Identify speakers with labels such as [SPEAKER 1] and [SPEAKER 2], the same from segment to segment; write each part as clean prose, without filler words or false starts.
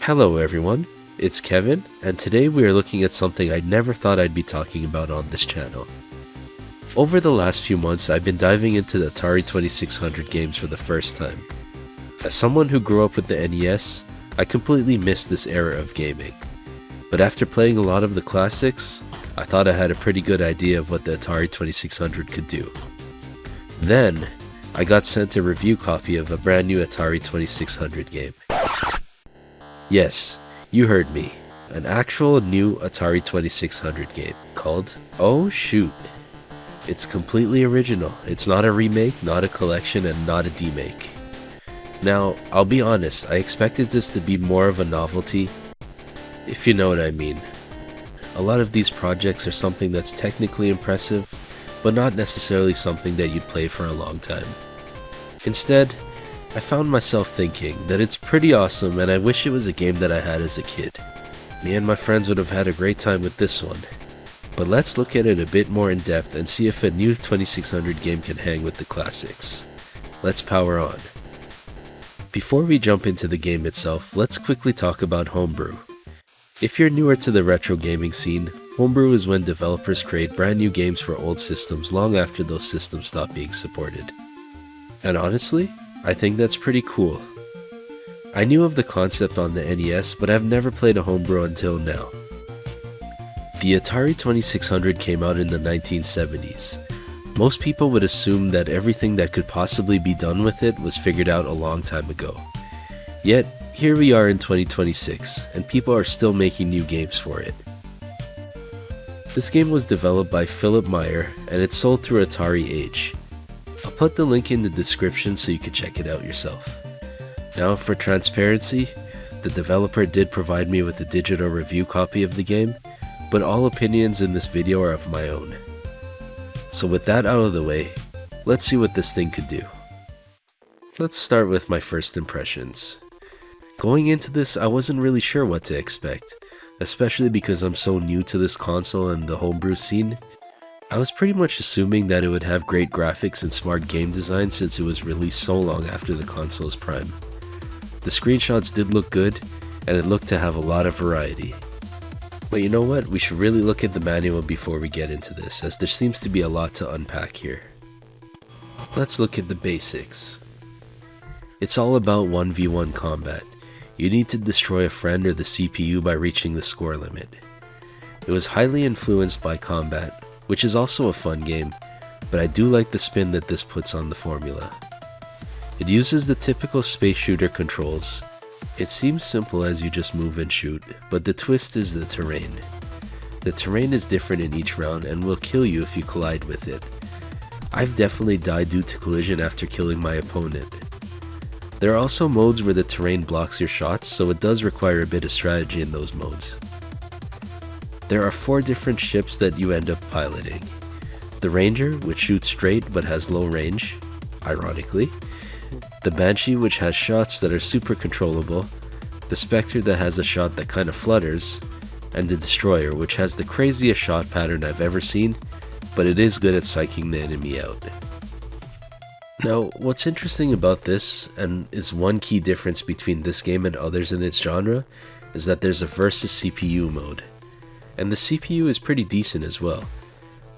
[SPEAKER 1] Hello everyone, it's Kevin, and today we are looking at something I never thought I'd be talking about on this channel. Over the last few months, I've been diving into the Atari 2600 games for the first time. As someone who grew up with the NES, I completely missed this era of gaming. But after playing a lot of the classics, I thought I had a pretty good idea of what the Atari 2600 could do. Then, I got sent a review copy of a brand new Atari 2600 game. Yes, you heard me. An actual new Atari 2600 game called Oh Shoot. It's completely original. It's not a remake, not a collection, and not a demake. Now, I'll be honest, I expected this to be more of a novelty, if you know what I mean. A lot of these projects are something that's technically impressive, but not necessarily something that you'd play for a long time. Instead, I found myself thinking that it's pretty awesome and I wish it was a game that I had as a kid. Me and my friends would have had a great time with this one. But let's look at it a bit more in depth and see if a new 2600 game can hang with the classics. Let's power on. Before we jump into the game itself, let's quickly talk about Homebrew. If you're newer to the retro gaming scene, Homebrew is when developers create brand new games for old systems long after those systems stop being supported. And honestly, I think that's pretty cool. I knew of the concept on the NES, but I've never played a homebrew until now. The Atari 2600 came out in the 1970s. Most people would assume that everything that could possibly be done with it was figured out a long time ago. Yet, here we are in 2026, and people are still making new games for it. This game was developed by Phillip Meyer, and it's sold through Atari Age. I'll put the link in the description so you can check it out yourself. Now, for transparency, the developer did provide me with a digital review copy of the game, but all opinions in this video are of my own. So with that out of the way, let's see what this thing could do. Let's start with my first impressions. Going into this, I wasn't really sure what to expect, especially because I'm so new to this console and the homebrew scene. I was pretty much assuming that it would have great graphics and smart game design since it was released so long after the console's prime. The screenshots did look good, and it looked to have a lot of variety. But you know what, we should really look at the manual before we get into this, as there seems to be a lot to unpack here. Let's look at the basics. It's all about 1v1 combat. You need to destroy a friend or the CPU by reaching the score limit. It was highly influenced by combat, which is also a fun game, but I do like the spin that this puts on the formula. It uses the typical space shooter controls. It seems simple as you just move and shoot, but the twist is the terrain. The terrain is different in each round and will kill you if you collide with it. I've definitely died due to collision after killing my opponent. There are also modes where the terrain blocks your shots, so it does require a bit of strategy in those modes. There are 4 different ships that you end up piloting. The Ranger, which shoots straight but has low range, ironically. The Banshee, which has shots that are super controllable. The Spectre, that has a shot that kind of flutters. And the Destroyer, which has the craziest shot pattern I've ever seen, but it is good at psyching the enemy out. Now, what's interesting about this, and is one key difference between this game and others in its genre, is that there's a versus CPU mode. And the CPU is pretty decent as well.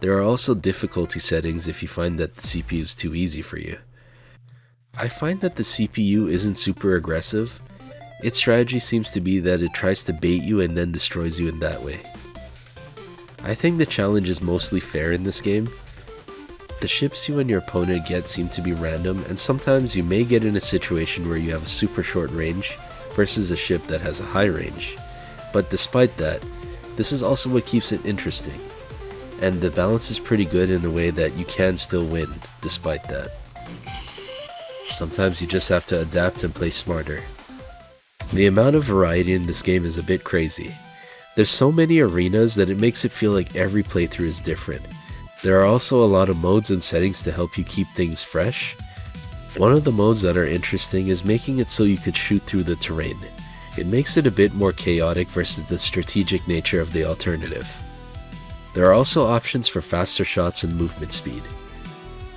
[SPEAKER 1] There are also difficulty settings if you find that the CPU is too easy for you. I find that the CPU isn't super aggressive. Its strategy seems to be that it tries to bait you and then destroys you in that way. I think the challenge is mostly fair in this game. The ships you and your opponent get seem to be random, and sometimes you may get in a situation where you have a super short range versus a ship that has a high range. But despite that, this is also what keeps it interesting, and the balance is pretty good in a way that you can still win despite that. Sometimes you just have to adapt and play smarter. The amount of variety in this game is a bit crazy. There's so many arenas that it makes it feel like every playthrough is different. There are also a lot of modes and settings to help you keep things fresh. One of the modes that are interesting is making it so you could shoot through the terrain. It makes it a bit more chaotic versus the strategic nature of the alternative. There are also options for faster shots and movement speed.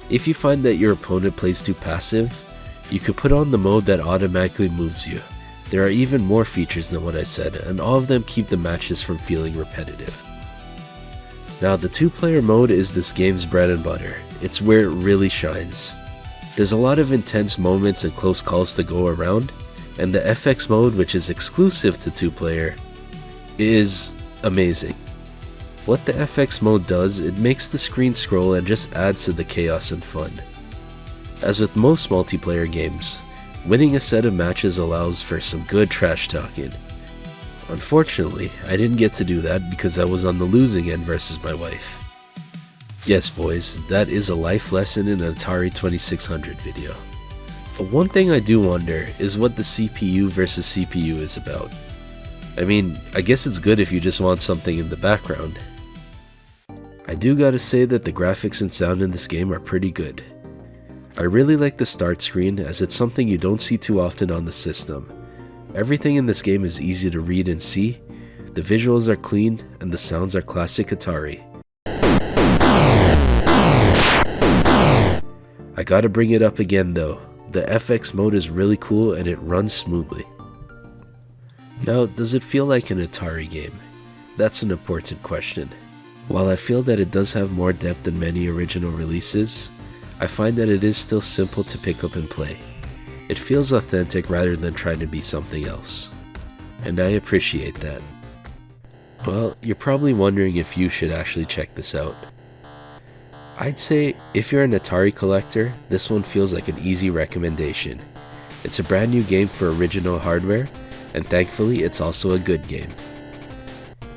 [SPEAKER 1] If you find that your opponent plays too passive, you could put on the mode that automatically moves you. There are even more features than what I said, and all of them keep the matches from feeling repetitive. Now, the 2-player mode is this game's bread and butter. It's where it really shines. There's a lot of intense moments and close calls to go around, and the FX mode, which is exclusive to 2-player, is amazing. What the FX mode does, it makes the screen scroll and just adds to the chaos and fun. As with most multiplayer games, winning a set of matches allows for some good trash talking. Unfortunately, I didn't get to do that because I was on the losing end versus my wife. Yes boys, that is a life lesson in an Atari 2600 video. But one thing I do wonder is what the CPU versus CPU is about. I mean, I guess it's good if you just want something in the background. I do gotta say that the graphics and sound in this game are pretty good. I really like the start screen as it's something you don't see too often on the system. Everything in this game is easy to read and see, the visuals are clean, and the sounds are classic Atari. I gotta bring it up again though, the FX mode is really cool and it runs smoothly. Now, does it feel like an Atari game? That's an important question. While I feel that it does have more depth than many original releases, I find that it is still simple to pick up and play. It feels authentic rather than trying to be something else. And I appreciate that. Well, you're probably wondering if you should actually check this out. I'd say if you're an Atari collector, this one feels like an easy recommendation. It's a brand new game for original hardware, and thankfully it's also a good game.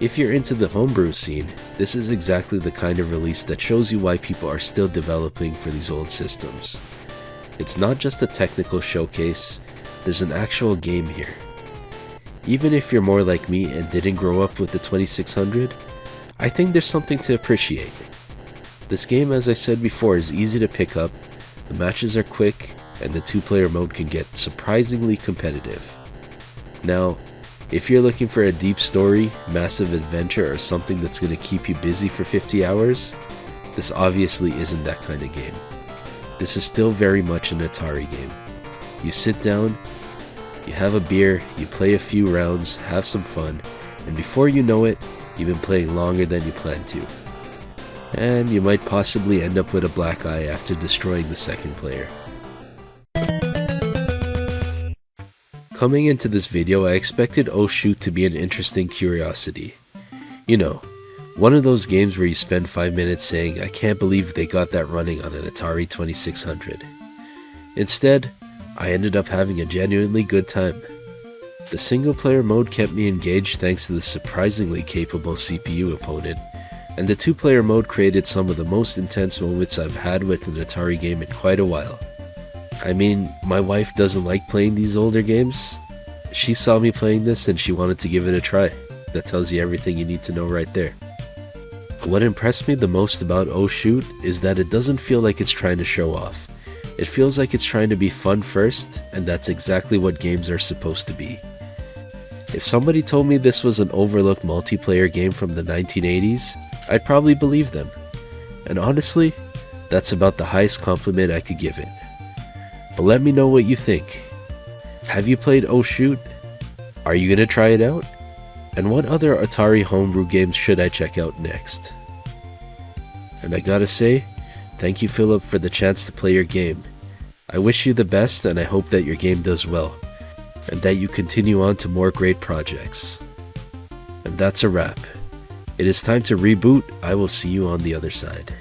[SPEAKER 1] If you're into the homebrew scene, this is exactly the kind of release that shows you why people are still developing for these old systems. It's not just a technical showcase, there's an actual game here. Even if you're more like me and didn't grow up with the 2600, I think there's something to appreciate. This game, as I said before, is easy to pick up, the matches are quick, and the 2-player mode can get surprisingly competitive. Now, if you're looking for a deep story, massive adventure, or something that's going to keep you busy for 50 hours, this obviously isn't that kind of game. This is still very much an Atari game. You sit down, you have a beer, you play a few rounds, have some fun, and before you know it, you've been playing longer than you planned to. And you might possibly end up with a black eye after destroying the second player. Coming into this video, I expected Oh Shoot to be an interesting curiosity. You know, one of those games where you spend 5 minutes saying, I can't believe they got that running on an Atari 2600. Instead, I ended up having a genuinely good time. The single player mode kept me engaged thanks to the surprisingly capable CPU opponent, and the 2-player mode created some of the most intense moments I've had with an Atari game in quite a while. I mean, my wife doesn't like playing these older games. She saw me playing this and she wanted to give it a try. That tells you everything you need to know right there. What impressed me the most about Oh Shoot is that it doesn't feel like it's trying to show off. It feels like it's trying to be fun first, and that's exactly what games are supposed to be. If somebody told me this was an overlooked multiplayer game from the 1980s, I'd probably believe them. And honestly, that's about the highest compliment I could give it. But let me know what you think. Have you played Oh Shoot? Are you gonna try it out? And what other Atari homebrew games should I check out next? And I gotta say, thank you Phillip for the chance to play your game. I wish you the best and I hope that your game does well, and that you continue on to more great projects. And that's a wrap. It is time to reboot. I will see you on the other side.